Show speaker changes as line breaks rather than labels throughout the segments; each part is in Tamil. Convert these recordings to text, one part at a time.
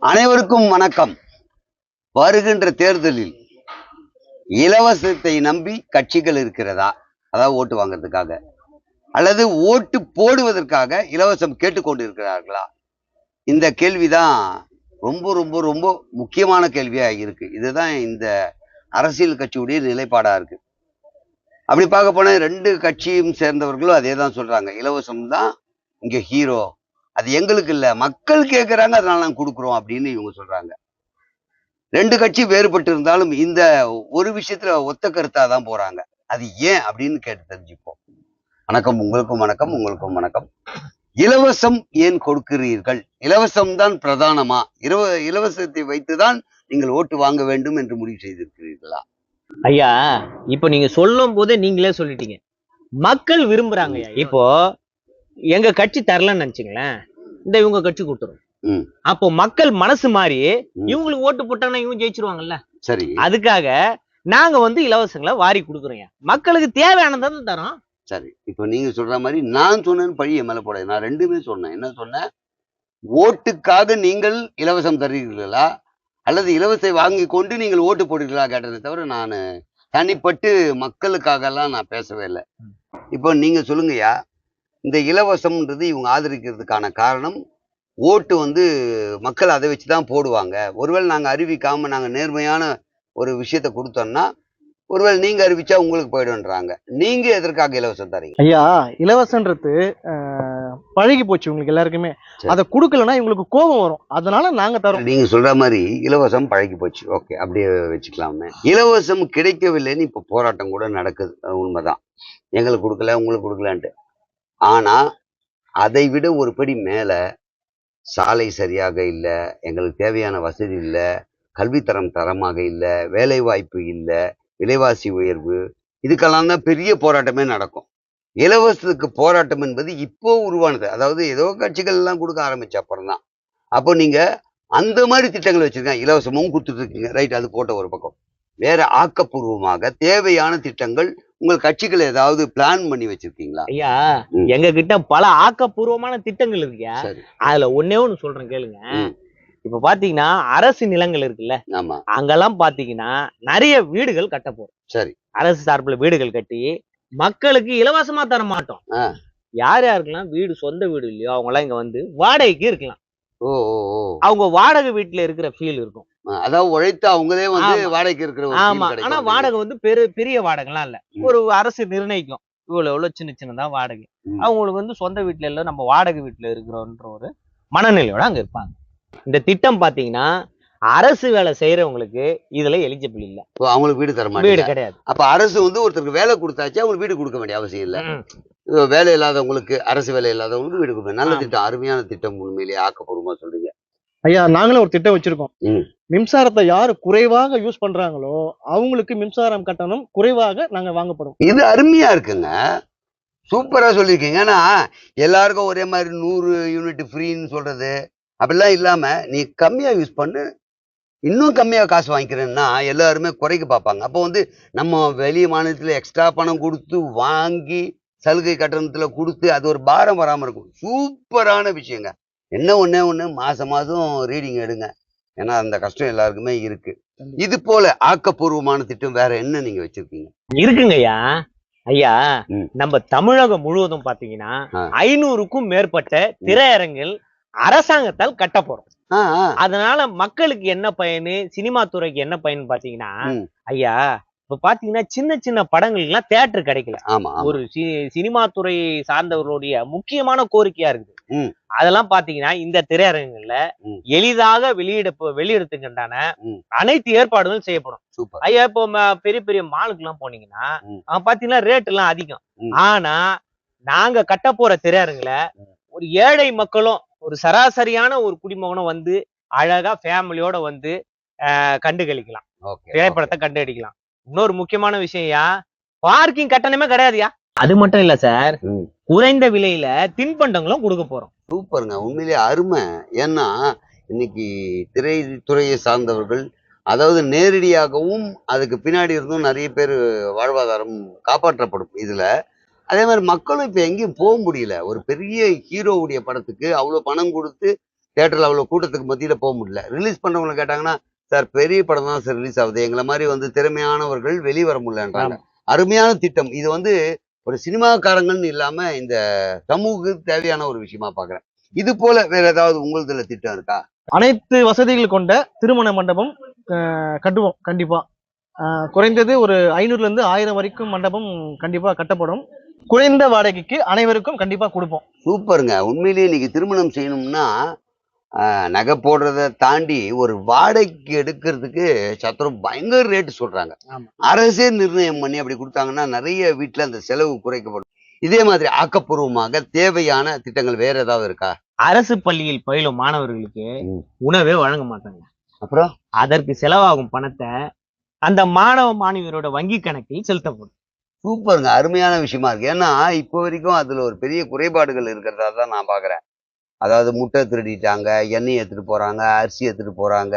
அனைவருக்கும் வணக்கம். வருகின்ற தேர்தலில் இலவசத்தை நம்பி கட்சிகள் இருக்கிறதா? அதாவது ஓட்டு வாங்குறதுக்காக அல்லது ஓட்டு போடுவதற்காக இலவசம் கேட்டுக்கொண்டு இருக்கிறார்களா? இந்த கேள்விதான் ரொம்ப ரொம்ப ரொம்ப முக்கியமான கேள்வியா இருக்கு. இதுதான் இந்த அரசியல் கட்சியுடைய நிலைப்பாடா இருக்கு. அப்படி பார்க்க போனா ரெண்டு கட்சியும் சேர்ந்தவர்களும் அதே தான் சொல்றாங்க. இலவசம் தான் இங்க ஹீரோ, அது எங்களுக்கு இல்ல, மக்கள் கேட்கறாங்க, அதனால நாங்க கொடுக்குறோம் அப்படின்னு இவங்க சொல்றாங்க. ரெண்டு கட்சி வேறுபட்டு இருந்தாலும் இந்த ஒரு விஷயத்துல ஒத்த கருத்தா தான் போறாங்க. அது ஏன் அப்படின்னு கேட்டு தெரிஞ்சுப்போம். வணக்கம், உங்களுக்கும் வணக்கம், உங்களுக்கும் வணக்கம். இலவசம் ஏன் கொடுக்கிறீர்கள்? இலவசம் தான் பிரதானமா? இலவசத்தை வைத்துதான் நீங்கள் ஓட்டு வாங்க வேண்டும் என்று முடிவு செய்திருக்கிறீர்களா?
ஐயா, இப்ப நீங்க சொல்லும் போதே நீங்களே சொல்லிட்டீங்க, மக்கள் விரும்புறாங்க. இப்போ எங்க கட்சி தரலன்னு நினைச்சுங்களேன், இந்த இவங்க கட்சி கொடுத்துரும். அப்போ மக்கள் மனசு மாறி இவங்களுக்கு ஓட்டு போட்டாங்கன்னா இவங்க ஜெயிச்சிருவாங்கல்ல. சரி, அதுக்காக நாங்க இலவசங்களை வாரி கொடுக்குறோம். மக்களுக்கு தேவையானதை தரோம்.
சரி, இப்ப நீங்க சொல்ற மாதிரி நான் சொன்னேன்னு பழி என் மேல போட. நான் ரெண்டுமே சொன்னேன். என்ன சொன்னேன்? ஓட்டுக்காக நீங்கள் இலவசம் தருகிறீர்களா அல்லது இலவசத்தை வாங்கி கொண்டு நீங்கள் ஓட்டு போடுறீங்களா கேட்டதை தவிர நான் தனிப்பட்டு மக்களுக்காக எல்லாம் நான் பேசவே இல்லை. இப்போ நீங்க சொல்லுங்கய்யா, இந்த இலவசம்ன்றது இவங்க ஆதரிக்கிறதுக்கான காரணம், ஓட்டு மக்கள் அதை வச்சுதான் போடுவாங்க. ஒருவேளை நாங்க அறிவிக்காம நாங்க நேர்மையான ஒரு விஷயத்த கொடுத்தோம்னா ஒருவேளை நீங்க அறிவிச்சா உங்களுக்கு போயிடுன்றாங்க. நீங்க எதற்காக இலவசம் தரீங்க?
ஐயா, இலவசன்றது பழகி போச்சு உங்களுக்கு எல்லாருக்குமே. அதை கொடுக்கலன்னா இவங்களுக்கு கோபம் வரும், அதனால நாங்க தரோம்.
நீங்க சொல்ற மாதிரி இலவசம் பழகி போச்சு, ஓகே, அப்படியே வச்சுக்கலாமே. இலவசம் கிடைக்கவில்லைன்னு இப்ப போராட்டம் கூட நடக்குது, உண்மைதான். எங்களுக்கு கொடுக்கல, உங்களுக்கு கொடுக்கலான்ட்டு. ஆனா அதை விட ஒரு படி மேல, சாலை சரியாக இல்லை, எங்களுக்கு தேவையான வசதி இல்லை, கல்வித்தரம் தரமாக இல்லை, வேலை வாய்ப்பு இல்லை, விலைவாசி உயர்வு, இதுக்கெல்லாம் தான் பெரிய போராட்டமே நடக்கும். இலவசத்துக்கு போராட்டம் என்பது இப்போ உருவானது. அதாவது ஏதோ கட்சிகள் எல்லாம் கொடுக்க ஆரம்பிச்ச அப்புறம் தான். அப்போ நீங்க அந்த மாதிரி திட்டங்கள் வச்சிருக்கீங்க, இலவசமும் கொடுத்துட்டு இருக்கீங்க, ரைட், அது போட்ட ஒரு பக்கம். வேற ஆக்கப்பூர்வமாக தேவையான திட்டங்கள் உங்கள் கட்சிகள் ஏதாவது பிளான் பண்ணி வச்சிருக்கீங்களா?
ஐயா, எங்க கிட்ட பல ஆக்கப்பூர்வமான திட்டங்கள் இருக்குயா. அதுல ஒன்னே ஒண்ணு சொல்றேன் கேளுங்க. இப்ப பாத்தீங்கன்னா அரசு நிலங்கள் இருக்குல்ல, அங்கெல்லாம் பாத்தீங்கன்னா நிறைய வீடுகள் கட்ட போறோம். சரி, அரசு சார்பில் வீடுகள் கட்டி மக்களுக்கு இலவசமா தர மாட்டோம். யார் யாருக்கெல்லாம் வீடு சொந்த வீடு இல்லையோ அவங்க எல்லாம் இங்க வாடகைக்கு இருக்கலாம். அவங்க வாடகை வீட்டுல இருக்கிற ஃபீல் இருக்கும்.
அதாவது உழைத்து அவங்களே வாடகைக்கு இருக்கிற.
ஆமா, ஆனா வாடகை பெரிய வாடகைலாம் இல்ல, ஒரு அரசு நிர்ணயிக்கும் இவ்வளவு சின்ன சின்னதா வாடகை. அவங்களுக்கு சொந்த வீட்டுல இல்ல, நம்ம வாடகை வீட்டுல இருக்கிறோன்ற ஒரு மனநிலையோட அங்க இருப்பாங்க. இந்த திட்டம் பாத்தீங்கன்னா அரசு வேலை செய்யறவங்களுக்கு இதுல எலிஜிபிள் இல்ல,
அவங்களுக்கு வீடு தர மாட்டாங்க,
வீடு கிடையாது.
அப்ப அரசு ஒருத்தருக்கு வேலை கொடுத்தாச்சு, அவங்களுக்கு வீடு கொடுக்க வேண்டிய அவசியம் இல்ல. வேலை இல்லாதவங்களுக்கு, அரசு வேலை இல்லாதவங்களுக்கு வீடு கொடுக்க. நல்ல திட்டம், அருமையான திட்டம், உண்மையிலேயே ஆக்கப்பூர்வமா சொல்றீங்க.
ஐயா, நாங்களும் ஒரு திட்டம் வச்சிருக்கோம். மின்சாரத்தை யாரு குறைவாக யூஸ் பண்றாங்களோ அவங்களுக்கு மின்சாரம் கட்டணம் குறைவாக நாங்க வாங்கப்படும்.
இது அருமையா இருக்குங்க, சூப்பரா சொல்லியிருக்கீங்க. ஆனா எல்லாருக்கும் ஒரே மாதிரி 100 யூனிட் ஃப்ரீன்னு சொல்றது அப்படிலாம் இல்லாம, நீ கம்மியா யூஸ் பண்ணு, இன்னும் கம்மியா காசு வாங்கிக்கிறேன்னா எல்லாருமே குறைக்க பார்ப்பாங்க. அப்போ நம்ம வெளிய மாநிலத்துல எக்ஸ்ட்ரா பணம் கொடுத்து வாங்கி சலுகை கட்டணத்துல கொடுத்து அது ஒரு பாரம் வராம இருக்கும். சூப்பரான விஷயங்க. என்ன ஒண்ணு மாசம் ரீடிங் எடுங்க, ஏன்னா அந்த கஷ்டம் எல்லாருக்குமே இருக்கு. இது போல ஆக்கப்பூர்வமான திட்டம் வேற என்ன நீங்க வச்சிருக்கீங்க?
இருக்குங்கய்யா. ஐயா, நம்ம தமிழகம் முழுவதும் பாத்தீங்கன்னா 500க்கும் மேற்பட்ட திரையரங்கில் அரசாங்கத்தால் கட்ட போறோம். அதனால மக்களுக்கு என்ன பயனு, சினிமா துறைக்கு என்ன பயன் பாத்தீங்கன்னா, ஐயா இப்ப பாத்தீங்கன்னா சின்ன சின்ன படங்களுக்கு எல்லாம் தியேட்டர் கிடைக்கல. ஒரு சினிமா துறை சார்ந்தவர்களுடைய முக்கியமான கோரிக்கையா இருக்குது. அதெல்லாம் பாத்தீங்கன்னா இந்த திரையரங்குகள்ல எளிதாக வெளியிடத்துக்குண்டான அனைத்து ஏற்பாடுகளும் செய்யப்படும். ஐயா, இப்போ பெரிய பெரிய மாலுக்கு எல்லாம் போனீங்கன்னா பாத்தீங்கன்னா ரேட் எல்லாம் அதிகம். ஆனா நாங்க கட்ட போற திரையரங்குல ஒரு ஏழை மக்களும் ஒரு சராசரியான ஒரு குடிமகனும் அழகா ஃபேமிலியோட கண்டுகளிக்கலாம், திரைப்படத்தை கண்டுகளிக்கலாம். இன்னொரு முக்கியமான விஷயம்யா, பார்க்கிங் கட்டணமே கிடையாதுயா. அது மட்டும் இல்ல சார், குறைந்த விலையில தின்பண்டங்களும் கொடுக்க போறோம்.
சூப்பருங்க, உண்மையிலேயே அருமை. ஏன்னா இன்னைக்கு திரைத்துறையை சார்ந்தவர்கள், அதாவது நேரடியாகவும் அதுக்கு பின்னாடி இருந்தும் நிறைய பேர் வாழ்வாதாரம் காப்பாற்றப்படும் இதுல. அதே மாதிரி மக்களும் இப்ப எங்கேயும் போக முடியல. ஒரு பெரிய ஹீரோவுடைய படத்துக்கு அவ்வளவு பணம் கொடுத்து தியேட்டர்ல அவ்வளவு கூட்டத்துக்கு மத்தியில போக முடியல. ரிலீஸ் பண்றவங்களை கேட்டாங்கன்னா, சார் பெரிய படம் தான் சார் ரிலீஸ் ஆகுது, எங்களை மாதிரி வந்து திறமையானவர்கள் வெளிவர முடியலன்றாங்க. அருமையான திட்டம் இது. வந்து ஒரு சினிமாக்காரங்கன்னு இல்லாம இந்த சமூகத்துக்கு தேவையான ஒரு விஷயமா பாக்குறேன். இது போல வேற ஏதாவது உங்களுதுல திட்டம் இருக்கா?
அனைத்து வசதிகள் கொண்ட திருமண மண்டபம் கட்டுவோம் கண்டிப்பா. குறைந்தது ஒரு 500ல இருந்து 1000 வரைக்கும் மண்டபம் கண்டிப்பா கட்டப்படும். குறைந்த வாடகைக்கு அனைவருக்கும் கண்டிப்பா கொடுப்போம்.
சூப்பருங்க. உண்மையிலேயே இன்னைக்கு திருமணம் செய்யணும்னா நகை போடுறதை தாண்டி ஒரு வாடகைக்கு எடுக்கிறதுக்கு சத்திரம் பயங்கர ரேட்டு சொல்றாங்க. அரசே நிர்ணயம் பண்ணி அப்படி கொடுத்தாங்கன்னா நிறைய வீட்டுல அந்த செலவு குறைக்கப்படும். இதே மாதிரி ஆக்கப்பூர்வமாக தேவையான திட்டங்கள் வேற ஏதாவது இருக்கா?
அரசு பள்ளியில் பயிலும் மாணவர்களுக்கு உணவே வழங்க மாட்டாங்க.
அப்புறம்
அதற்கு செலவாகும் பணத்தை அந்த மாணவ மாணவியரோட வங்கி கணக்கில் செலுத்தப்படும்.
சூப்பருங்க. அருமையான விஷயமா இருக்கு. ஏன்னா இப்போ வரைக்கும் அதுல ஒரு பெரிய குறைபாடுகள் இருக்கிறதா தான் நான் பாக்குறேன். அதாவது முட்டை திருடிட்டாங்க, எண்ணெய் எடுத்துட்டு போறாங்க, அரிசி எடுத்துட்டு போறாங்க,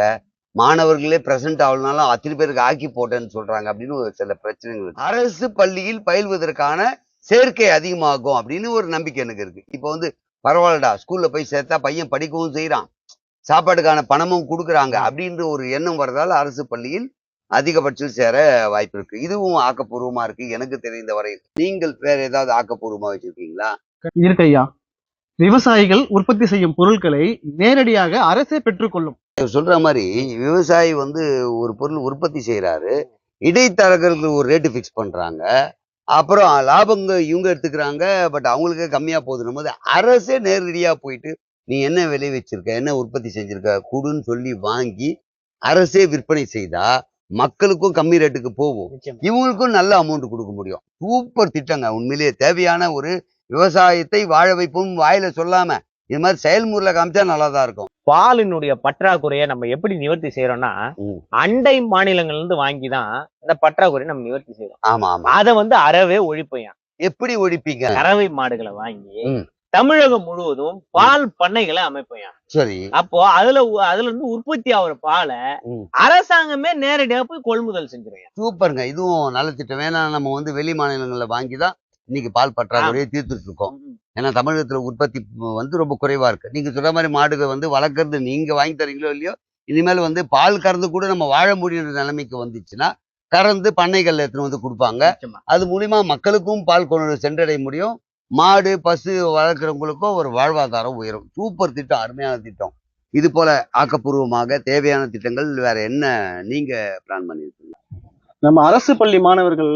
மாணவர்களே பிரசன்ட் ஆகலனாலும் அத்தனை பேருக்கு ஆக்கி போட்டேன்னு சொல்றாங்க அப்படின்னு ஒரு சில பிரச்சனைகள் இருக்கு. அரசு பள்ளியில் பயில்வதற்கான சேர்க்கை அதிகமாகும் அப்படின்னு ஒரு நம்பிக்கை எனக்கு இருக்கு. இப்போ வந்து பரவாயில்லடா, ஸ்கூல்ல போய் சேர்த்தா பையன் படிக்கவும் செய்யறான், சாப்பாட்டுக்கான பணமும் கொடுக்குறாங்க அப்படின்ற ஒரு எண்ணம் வர்றதால அரசு பள்ளியில் அதிகபட்சம் சேர வாய்ப்பு இருக்கு. இதுவும் ஆக்கப்பூர்வமா இருக்கு எனக்கு தெரிந்த வரையில். நீங்கள் வேற ஏதாவது ஆக்கப்பூர்வமா வச்சிருக்கீங்களா?
இருக்கு ஐயா. விவசாயிகள் உற்பத்தி செய்யும் பொருட்களை நேரடியாக அரசே பெற்றுக்கொள்ளும்.
சொல்ற மாதிரி விவசாயி வந்து ஒரு பொருள் உற்பத்தி செய்யறாரு, இடைத்தரகர்கள் ஒரு ரேட்டு ஃபிக்ஸ் பண்றாங்க, அப்புறம் லாபங்க இவங்க எடுத்துக்கிறாங்க, பட் அவங்களுக்கு கம்மியா போகுதுன்னும் போது அரசே நேரடியா போயிட்டு நீ என்ன விலை வச்சிருக்க, என்ன உற்பத்தி செஞ்சிருக்க குடுன்னு சொல்லி வாங்கி அரசே விற்பனை செய்தா மக்களுக்கும் கம்மி ரேட்டுக்கு போகும், இவங்களுக்கும் நல்ல அமௌண்ட் கொடுக்க முடியும். சூப்பர் திட்டங்க. உண்மையிலேயே தேவையான ஒரு விவசாயத்தை வாழ வைப்போம் வாயில சொல்லாம இது மாதிரி செயல்முறையில காமிச்சா நல்லாதான் இருக்கும்.
பாலினுடைய பற்றாக்குறையை நம்ம எப்படி நிவர்த்தி செய்யறோம்னா, அண்டை மாநிலங்கள்ல இருந்து வாங்கிதான் இந்த பற்றாக்குறையை நம்ம நிவர்த்தி செய்யறோம்.
ஆமா ஆமா.
அதை வந்து அறவே ஒழிப்பையா.
எப்படி ஒழிப்பீங்க?
கறவை மாடுகளை வாங்கி தமிழகம் முழுவதும் பால் பண்ணைகளை அமைப்பையா.
சரி.
அப்போ அதுல இருந்து உற்பத்தி ஆகிற பாலை அரசாங்கமே நேரடியாக போய் கொள்முதல் செஞ்சிருங்க.
சூப்பருங்க. இதுவும் நல்ல திட்டம். வேணா நம்ம வந்து வெளி மாநிலங்கள்ல வாங்கிதான் இன்னைக்கு பால் பற்றாக்குறையை தீர்த்துட்டு இருக்கோம். ஏன்னா தமிழகத்துல உற்பத்தி வந்து ரொம்ப குறைவா இருக்கு. நீங்க சொல்ற மாதிரி மாடுகள் வந்து வளர்க்கறது நீங்க வாங்கி தரீங்களோ இல்லையோ, இனிமேல் வந்து பால் கறந்து கூட நம்ம வாழ முடியுற நிலைமைக்கு வந்துச்சுன்னா கறந்து பண்ணைகள்ல எடுத்துன்னு வந்து கொடுப்பாங்க. அது மூலியமா மக்களுக்கும் பால் கொண்டு சென்றடைய முடியும், மாடு பசு வளர்க்குறவங்களுக்கும் ஒரு வாழ்வாதாரம் உயரும். சூப்பர் திட்டம், அருமையான திட்டம். இது போல ஆக்கப்பூர்வமாக தேவையான திட்டங்கள் வேற என்ன நீங்க பிளான் பண்ணிருக்கீங்க?
நம்ம அரசு பள்ளி மாணவர்கள்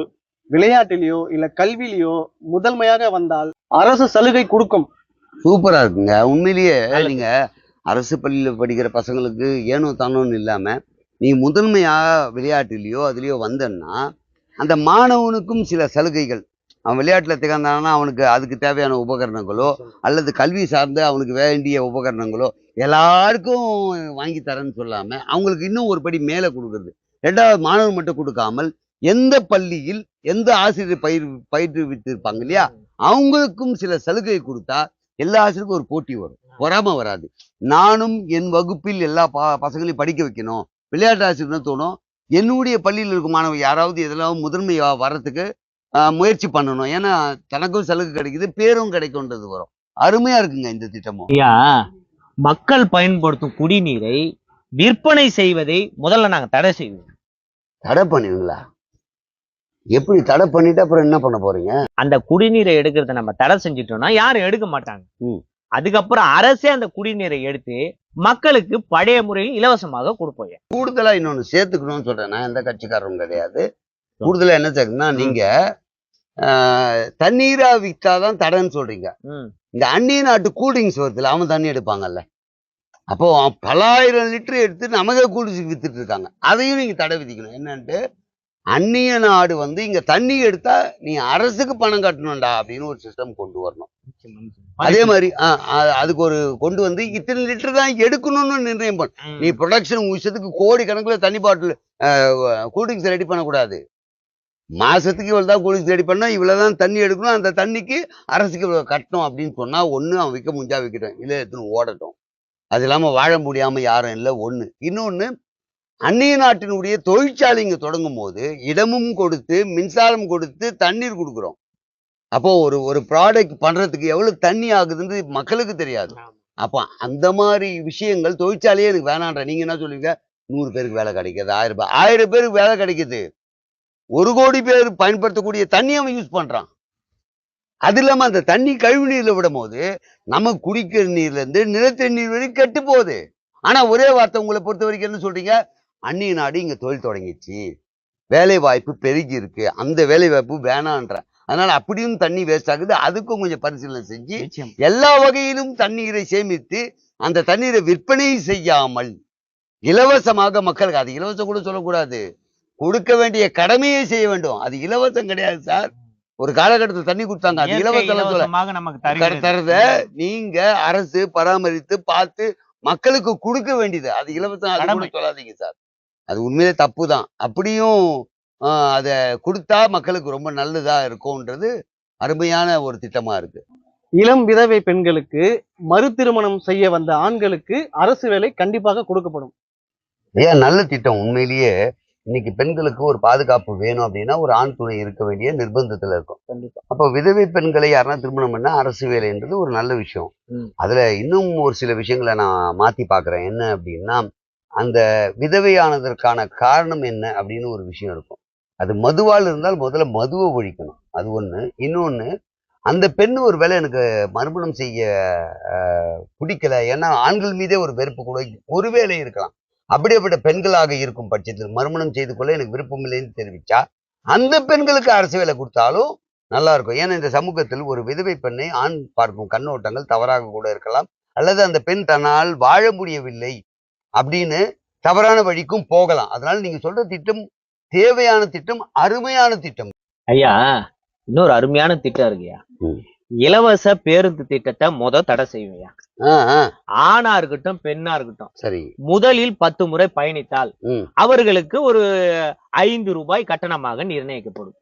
விளையாட்டிலேயோ இல்ல கல்வியிலையோ முதன்மையாக வந்தால் அரசு சலுகை கொடுக்கும்.
சூப்பரா இருக்குங்க. உண்மையிலேயே நீங்க அரசு பள்ளியில படிக்கிற பசங்களுக்கு ஏனோ தானோன்னு இல்லாம நீ முதன்மையா விளையாட்டுலயோ அதுலயோ வந்தன்னா அந்த மாணவனுக்கும் சில சலுகைகள், அவன் விளையாட்டுல திகழ்ந்தானா அவனுக்கு அதுக்கு தேவையான உபகரணங்களோ அல்லது கல்வி சார்ந்த அவனுக்கு வேண்டிய உபகரணங்களோ எல்லாருக்கும் வாங்கி தரேன்னு சொல்லாம அவங்களுக்கு இன்னும் ஒரு படி மேல கொடுக்கறது. ரெண்டாவது, மாணவன் மட்டும் கொடுக்காமல் எந்த பள்ளியில் எந்த ஆசிரியர் பயிற்றுவித்திருப்பாங்க இல்லையா, அவங்களுக்கும் சில சலுகை கொடுத்தா எல்லா ஆசிரியருக்கும் ஒரு போட்டி வரும், பொறாம வராது. நானும் என் வகுப்பில் எல்லா பசங்களையும் படிக்க வைக்கணும், விளையாட்டு ஆசிரியர்னு தோணும். என்னுடைய பள்ளியில் இருக்கும் மாணவர் யாராவது இதெல்லாம் முதன்மையா வர்றதுக்கு முயற்சி பண்ணணும். ஏன்னா தனக்கும் சலுகை கிடைக்குது, பேரும் கிடைக்கும்ன்றது வரும். அருமையா இருக்குங்க இந்த திட்டமும்.
ஐயா, மக்கள் பயன்படுத்தும் குடிநீரை விற்பனை செய்வதை முதல்ல நாங்க தடை செய்வோம்.
தடை பண்ணுவீங்களா? எப்படி தடை பண்ணிட்டு அப்புறம் என்ன பண்ண போறீங்க?
அந்த குடிநீரை எடுக்கிறத நம்ம தடை செஞ்சிட்டோம்னா யாரும் எடுக்க மாட்டாங்க. அதுக்கப்புறம் அரசே அந்த குடிநீரை எடுத்து மக்களுக்கு பழைய முறையில் இலவசமாக கொடுப்போம்.
கூடுதலா இன்னொன்னு சேர்த்துக்கணும்னு சொல்றேன். நான் எந்த கட்சிக்காரரும் கிடையாது. கூடுதலா என்ன சேர்க்கணும்னா, நீங்க தண்ணீரா வித்தாதான் தடைன்னு சொல்றீங்க. இந்த அந்நிய நாட்டு கூல்ட்ரிங்க்ஸ் வருதுல, அவன் தண்ணி எடுப்பாங்கல்ல, அப்போ பல 1000 லிட்டர் எடுத்து நமக்கே கூல்ட்ரிங்க்ஸ் வித்துட்டு இருக்காங்க. அதையும் நீங்க தடை விதிக்கணும். என்னன்ட்டு, அந்நிய நாடு வந்து இங்க தண்ணி எடுத்தா நீ அரசுக்கு பணம் கட்டணும்டா அப்படின்னு ஒரு சிஸ்டம் கொண்டு வரணும். அதே மாதிரி அதுக்கு ஒரு கொண்டு வந்து இத்தனை லிட்டர் தான் எடுக்கணும்னு நிர்ணயம் பண்ண. நீ ப்ரொடக்ஷன் விஷயத்துக்கு கோடி கணக்குல தண்ணி பாட்டில் கூல்ட்ரிங்க்ஸ் ரெடி பண்ணக்கூடாது. மாசத்துக்கு இவ்வளவுதான் கூல்ட்ரிங்க்ஸ் ரெடி பண்ணா இவ்வளவுதான் தண்ணி எடுக்கணும், அந்த தண்ணிக்கு அரசுக்கு இவ்வளவு கட்டணும் அப்படின்னு சொன்னா ஒண்ணு அவன் விற்க முடிஞ்சா விற்கட்டும், இல்லை எடுத்துன்னு ஓடட்டும். அது இல்லாம வாழ முடியாம யாரும் இல்லை. ஒண்ணு. இன்னொன்னு, அந்நிய நாட்டினுடைய தொழிற்சாலை இங்க தொடங்கும் போது இடமும் கொடுத்து மின்சாரம் கொடுத்து தண்ணீர் கொடுக்குறோம். அப்போ ஒரு ப்ராடக்ட் பண்றதுக்கு எவ்வளவு தண்ணி ஆகுதுன்னு மக்களுக்கு தெரியாது. அப்போ அந்த மாதிரி விஷயங்கள் தொழிற்சாலையே எனக்கு வேணான்ற. நீங்க என்ன சொல்லுவீங்க? 100 பேருக்கு வேலை கிடைக்குது, 1000 பேருக்கு வேலை கிடைக்குது. 1 கோடி பேர் பயன்படுத்தக்கூடிய தண்ணி அவன் யூஸ் பண்றான். அது இல்லாம அந்த தண்ணி கழிவு நீர்ல விடும் போது நம்ம குடிக்கிற நீர்ல இருந்து நிலத்தடி நீர் வரைக்கும் கெட்டு போகுது. ஆனா ஒரே வார்த்தை உங்களை பொறுத்த வரைக்கும் என்ன சொல்றீங்க? அந்நிய நாடு இங்க தொழில் தொடங்கிச்சு, வேலை வாய்ப்பு பெருகி இருக்கு, அந்த வேலை வாய்ப்பு வேணான்ற. அதனால அப்படியும் தண்ணி வேஸ்ட் ஆகுது. அதுக்கும் கொஞ்சம் பரிசீலனை செஞ்சு எல்லா வகையிலும் தண்ணீரை சேமித்து அந்த தண்ணீரை விற்பனை செய்யாமல் இலவசமாக மக்களுக்கு, அது இலவசம் கூட சொல்லக்கூடாது, கொடுக்க வேண்டிய கடமையை செய்ய வேண்டும். அது இலவசம் கிடையாது சார். ஒரு காலகட்டத்தில் தண்ணி கொடுத்தாங்க, அது இலவசம் தரத நீங்க அரசு பராமரித்து பார்த்து மக்களுக்கு கொடுக்க வேண்டியது. அது இலவசம் அது கூட சொல்லாதீங்க சார். அது உண்மையிலே தப்பு தான். அப்படியும் அத கொடுத்தா மக்களுக்கு ரொம்ப நல்லதா இருக்கும்ன்றது அருமையான ஒரு திட்டமா இருக்கு.
இளம் விதவை பெண்களுக்கு மறு திருமணம் செய்ய வந்த ஆண்களுக்கு அரசு வேலை கண்டிப்பாக கொடுக்கப்படும்.
ஏன் நல்ல திட்டம். உண்மையிலேயே இன்னைக்கு பெண்களுக்கு ஒரு பாதுகாப்பு வேணும் அப்படின்னா ஒரு ஆண் துணை இருக்க வேண்டிய நிர்பந்தத்துல இருக்கும்.
கண்டிப்பா.
அப்போ விதவை பெண்களை யாருன்னா திருமணம் பண்ணா அரசு வேலைன்றது ஒரு நல்ல விஷயம். அதுல இன்னும் ஒரு சில விஷயங்களை நான் மாத்தி பாக்குறேன். என்ன அப்படின்னா, அந்த விதவையானதற்கான காரணம் என்ன அப்படின்னு ஒரு விஷயம் இருக்கும். அது மதுவால் இருந்தால் முதல்ல மதுவை ஒழிக்கணும், அது ஒண்ணு. இன்னொன்னு, அந்த பெண் ஒரு வேளை எனக்கு மறுமணம் செய்ய பிடிக்கல, ஏன்னா ஆண்கள் மீதே ஒரு வெறுப்பு கூட ஒருவேளை இருக்கலாம். அப்படிப்பட்ட பெண்களாக இருக்கும் பட்சத்தில் மறுமணம் செய்து கொள்ள எனக்கு விருப்பம் இல்லைன்னு தெரிவிச்சா அந்த பெண்களுக்கு அரசு வேலை கொடுத்தாலும் நல்லா இருக்கும். ஏன்னா இந்த சமூகத்தில் ஒரு விதவை பெண்ணை ஆண் பார்க்கும் கண்ணோட்டங்கள் தவறாக கூட இருக்கலாம், அல்லது அந்த பெண் தன்னால் வாழ முடியவில்லை அப்படின்னு தவறான வழிக்கும் போகலாம். அதனால நீங்க சொல்ற திட்டம் தேவையான திட்டம், அருமையான திட்டம்.
ஐயா, இன்னொரு அருமையான திட்டம் இருக்குயா. இலவச பேருந்து திட்டத்தை தடை செய்வையா. ஆணா இருக்கட்டும் பெண்ணா இருக்கட்டும்,
சரி,
முதலில் 10 முறை பயணித்தால் அவர்களுக்கு ஒரு 5 ரூபாய் கட்டணமாக நிர்ணயிக்கப்படும்.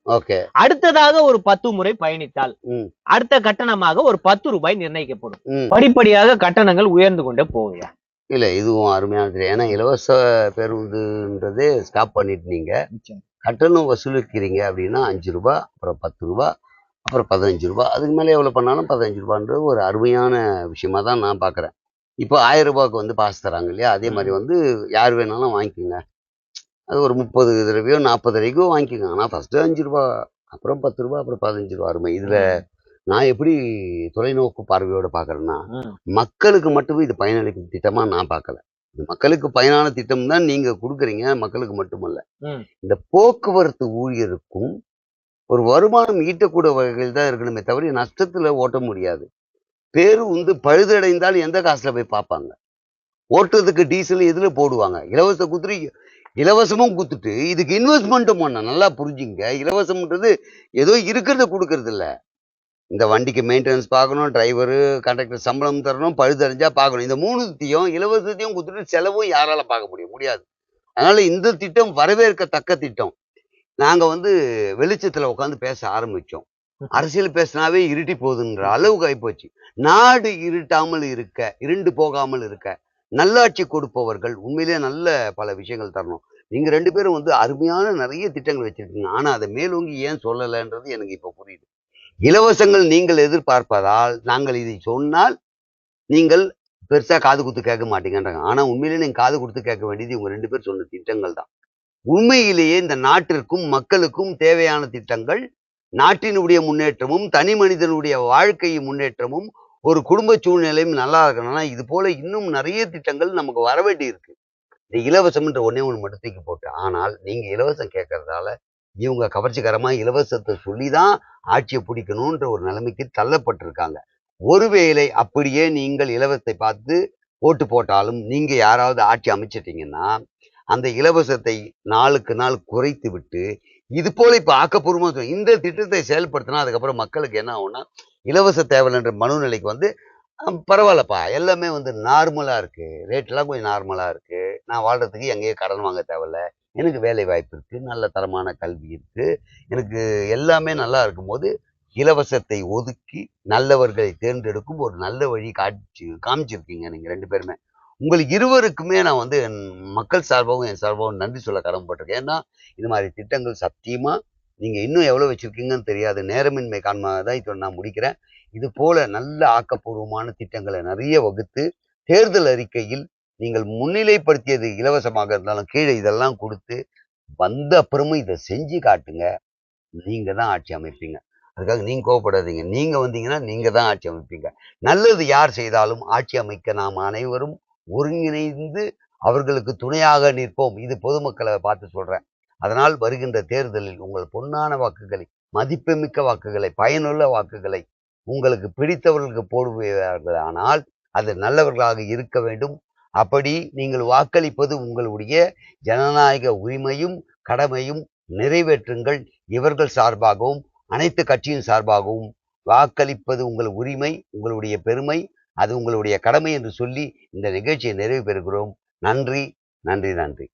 அடுத்ததாக ஒரு 10 முறை பயணித்தால் அடுத்த கட்டணமாக ஒரு 10 ரூபாய் நிர்ணயிக்கப்படும். படிப்படியாக கட்டணங்கள் உயர்ந்து கொண்டே போவையா.
இல்ல, இதுவும் அருமையானது. ஏன்னா இலவச பேருந்துன்றதே ஸ்டாப் பண்ணிட்டு நீங்க கட்டணம் வசூலிக்கிறீங்க அப்படின்னா 5 ரூபாய், அப்புறம் 10 ரூபாய், அப்புறம் 15 ரூபாய், அதுக்கு மேலே எவ்வளோ பண்ணாலும் 15 ரூபான்றது ஒரு அருமையான விஷயமா தான் நான் பார்க்குறேன். இப்போ 1000 ரூபாய்க்கு வந்து பாஸ் தராங்க இல்லையா, அதே மாதிரி வந்து யார் வேணாலும் வாங்கிக்கோங்க. அது ஒரு 30 தடவையோ 40 தடவைக்கோ வாங்கிக்கோங்க. ஆனால் ஃபஸ்ட்டு 5 ரூபா, அப்புறம் 10 ரூபா, அப்புறம் 15 ரூபா. அருமை. இதில் நான் எப்படி தொலைநோக்கு பார்வையோட பார்க்குறேன்னா, மக்களுக்கு மட்டுமே இது பயனளிக்கும் திட்டமாக நான் பார்க்கல. இது மக்களுக்கு பயனான திட்டம் தான் நீங்க கொடுக்குறீங்க, மக்களுக்கு மட்டுமல்ல. இந்த போக்குவரத்து ஊழியருக்கும் ஒரு வருமானம் ஈட்டக்கூடிய வகையில் தான் இருக்கணுமே தவிர நஷ்டத்துல ஓட்ட முடியாது. பேருந்து பழுதடைந்தால் எந்த காசுல போய் பார்ப்பாங்க? ஓட்டுறதுக்கு டீசல் எதுல போடுவாங்க? இலவச குத்துரு, இலவசமும் குத்துட்டு இதுக்கு இன்வெஸ்ட்மெண்ட்டும் பண்ண. நல்லா புரிஞ்சுங்க. இலவசம்ன்றது ஏதோ இருக்கிறத கொடுக்கறது இல்ல. இந்த வண்டிக்கு மெயின்டெனன்ஸ் பார்க்கணும், டிரைவரு கண்டக்டர் சம்பளம் தரணும், பழுதடைஞ்சா பார்க்கணும். இந்த 3த்தையும் இலவசத்தையும் குத்துட்டு செலவும் யாரால பார்க்க முடியாது. அதனால இந்த திட்டம் வரவேற்கத்தக்க திட்டம். நாங்க வந்து வெளிச்சத்துல உட்காந்து பேச ஆரம்பிச்சோம். அரசியல் பேசினாவே இருட்டி போகுதுன்ற அளவுக்கு ஆயிப்போச்சு. நாடு இருட்டாமல் இருக்க, இருண்டு போகாமல் இருக்க நல்லாட்சி கொடுப்பவர்கள் உண்மையிலேயே நல்ல பல விஷயங்கள் தரணும். நீங்க 2 பேரும் வந்து அருமையான நிறைய திட்டங்கள் வச்சிருக்கீங்க. ஆனா அதை மேலோங்கி ஏன் சொல்லலைன்றது எனக்கு இப்ப புரியுது. இலவசங்கள் நீங்கள் எதிர்பார்ப்பதால் நாங்கள் இதை சொன்னால் நீங்கள் பெருசா காது குத்து கேட்க மாட்டீங்கன்றாங்க. ஆனா உண்மையிலேயே நீங்க காது கொடுத்து கேட்க வேண்டியது இவங்க 2 பேர் சொன்ன திட்டங்கள் தான். உண்மையிலேயே இந்த நாட்டிற்கும் மக்களுக்கும் தேவையான திட்டங்கள், நாட்டினுடைய முன்னேற்றமும் தனி மனிதனுடைய வாழ்க்கை முன்னேற்றமும் ஒரு குடும்ப சூழ்நிலையும் நல்லா இருக்கணும்னா இது போல இன்னும் நிறைய திட்டங்கள் நமக்கு வர வேண்டி இருக்கு. இந்த இலவசம்ன்ற ஒண்ணே ஒன்று மட்டும் தூக்கி போட்டு, ஆனால் நீங்க இலவசம் கேட்கறதால இவங்க கவர்ச்சிகரமா இலவசத்தை சொல்லிதான் ஆட்சியை பிடிக்கணும்ன்ற ஒரு நிலைமைக்கு தள்ளப்பட்டிருக்காங்க. ஒருவேளை அப்படியே நீங்கள் இலவசத்தை பார்த்து ஓட்டு போட்டாலும் நீங்க யாராவது ஆட்சி அமைச்சிட்டீங்கன்னா அந்த இலவசத்தை நாளுக்கு நாள் குறைத்து விட்டு இது போல இப்ப ஆக்கப்பூர்வமா இந்த திட்டத்தை செயல்படுத்தினா அதுக்கப்புறம் மக்களுக்கு என்ன ஆகும்னா இலவச தேவைன்ற மனநிலைக்கு வந்து பரவாயில்லப்பா, எல்லாமே வந்து நார்மலா இருக்கு, ரேட்லாம் கொஞ்சம் நார்மலா இருக்கு, நான் வாழ்றதுக்கு எங்கேயும் கடன் வாங்க தேவையில்ல, எனக்கு வேலை வாய்ப்பு இருக்கு, நல்ல தரமான கல்வி இருக்கு, எனக்கு எல்லாமே நல்லா இருக்கும்போது இலவசத்தை ஒதுக்கி நல்லவர்களை தேர்ந்தெடுக்கும் ஒரு நல்ல வழி காமிச்சிருக்கீங்க நீங்க 2 பேருமே. உங்களுக்கு இருவருக்குமே நான் வந்து என் மக்கள் சார்பாகவும் என் சார்பாகவும் நன்றி சொல்ல கடமைப்பட்டிருக்கேன். ஏன்னா இது மாதிரி திட்டங்கள் சத்தியமா நீங்க இன்னும் எவ்வளவு வச்சிருக்கீங்கன்னு தெரியாது. நேரமின்மை காரணமாக தான் இப்போ நான் முடிக்கிறேன். இது போல நல்ல ஆக்கப்பூர்வமான திட்டங்களை நிறைய வகுத்து தேர்தல் அறிக்கையில் நீங்கள் முன்னிலைப்படுத்தியது இலவசமாக இருந்தாலும் கீழே இதெல்லாம் கொடுத்து வந்த அப்புறமும் இதை செஞ்சு காட்டுங்க. நீங்க தான் ஆட்சி அமைப்பீங்க. அதுக்காக நீங்க கோவப்படாதீங்க. நீங்க வந்தீங்கன்னா நீங்க தான் ஆட்சி அமைப்பீங்க. நல்லது யார் செய்தாலும் ஆட்சி அமைக்க நாம் அனைவரும் ஒருங்கிணைந்து அவர்களுக்கு துணையாக நிற்போம். இது பொதுமக்களை பார்த்து சொல்றேன். அதனால் வருகின்ற தேர்தலில் உங்கள் பொன்னான வாக்குகளை, மதிப்புமிக்க வாக்குகளை, பயனுள்ள வாக்குகளை உங்களுக்கு பிடித்தவர்களுக்கு போடுவீர்களானால் அது நல்லவர்களாக இருக்க வேண்டும். அப்படி நீங்கள் வாக்களிப்பது உங்களுடைய ஜனநாயக உரிமையும் கடமையும். நிறைவேற்றுங்கள். இவர்கள் சார்பாகவும் அனைத்து கட்சியின் சார்பாகவும் வாக்களிப்பது உங்கள் உரிமை, உங்களுடைய பெருமை, அது உங்களுடைய கடமை என்று சொல்லி இந்த நிகழ்ச்சியை நிறைவு பெறுகிறோம். நன்றி, நன்றி, நன்றி.